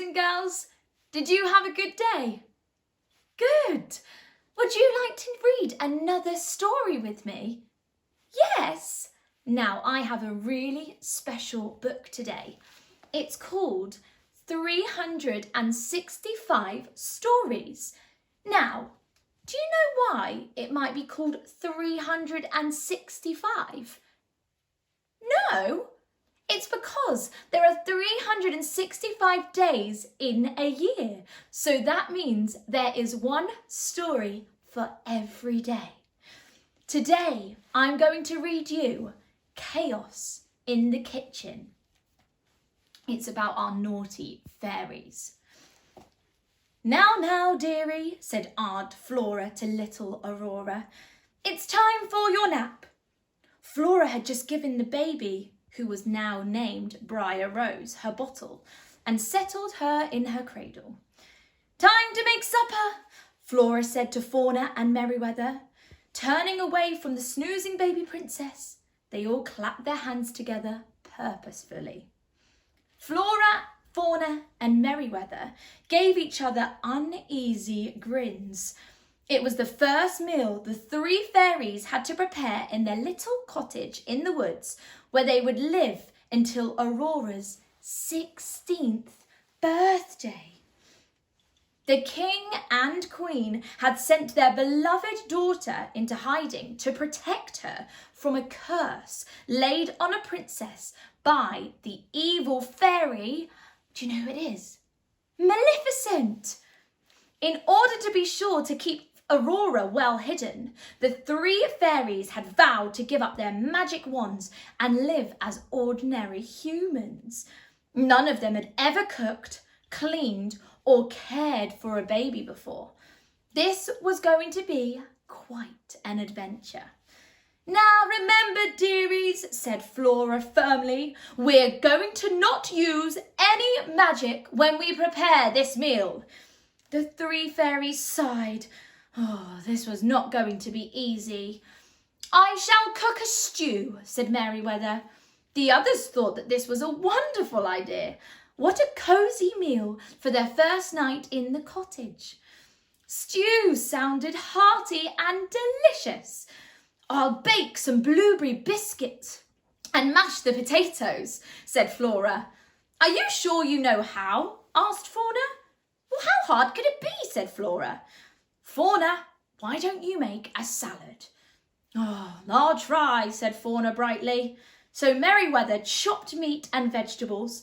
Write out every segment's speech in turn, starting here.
and girls? Did you have a good day? Good. Would you like to read another story with me? Yes. Now, I have a really special book today. It's called 365 Stories. Now, do you know why it might be called 365? No, it's because there are 365 days in a year. So that means there is one story for every day. Today, I'm going to read you Chaos in the Kitchen. It's about our naughty fairies. Now, dearie, said Aunt Flora to little Aurora. It's time for your nap. Flora had just given the baby, who was now named Briar Rose, her bottle and settled her in her cradle. Time to make supper, Flora said to Fauna and Merryweather. Turning away from the snoozing baby princess, they all clapped their hands together purposefully. Flora, Fauna and Merryweather gave each other uneasy grins. It was the first meal the three fairies had to prepare in their little cottage in the woods where they would live until Aurora's 16th birthday. The king and queen had sent their beloved daughter into hiding to protect her from a curse laid on a princess by the evil fairy. Do you know who it is? Maleficent! In order to be sure to keep Aurora well hidden, the three fairies had vowed to give up their magic wands and live as ordinary humans. None of them had ever cooked, cleaned, or cared for a baby before. This was going to be quite an adventure. Now remember, dearies, said Flora firmly, we're going to not use any magic when we prepare this meal. The three fairies sighed. Oh, this was not going to be easy. I shall cook a stew, said Merryweather. The others thought that this was a wonderful idea. What a cosy meal for their first night in the cottage. Stew sounded hearty and delicious. I'll bake some blueberry biscuits and mash the potatoes, said Flora. Are you sure you know how? Asked Fauna. Well, how hard could it be? Said Flora. Fauna, why don't you make a salad? Oh, I'll try, said Fauna brightly. So Merryweather chopped meat and vegetables.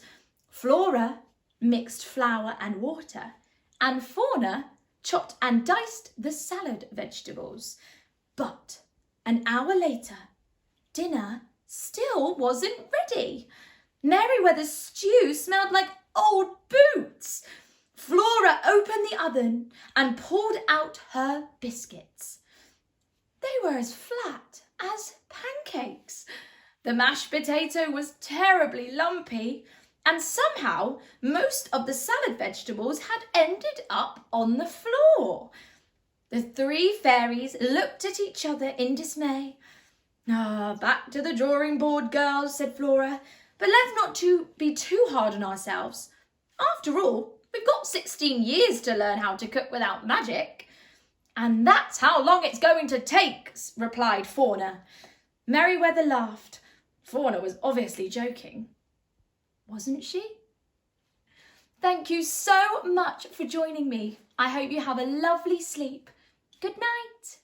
Flora mixed flour and water, and Fauna chopped and diced the salad vegetables. But an hour later, dinner still wasn't ready. Merryweather's stew smelled like old boots. Flora opened the oven and pulled out her biscuits. They were as flat as pancakes. The mashed potato was terribly lumpy, and somehow most of the salad vegetables had ended up on the floor. The three fairies looked at each other in dismay. Back to the drawing board, girls, said Flora. But let's not be too hard on ourselves. After all, we've got 16 years to learn how to cook without magic. And that's how long it's going to take, replied Fauna. Merryweather laughed. Fauna was obviously joking. Wasn't she? Thank you so much for joining me. I hope you have a lovely sleep. Good night.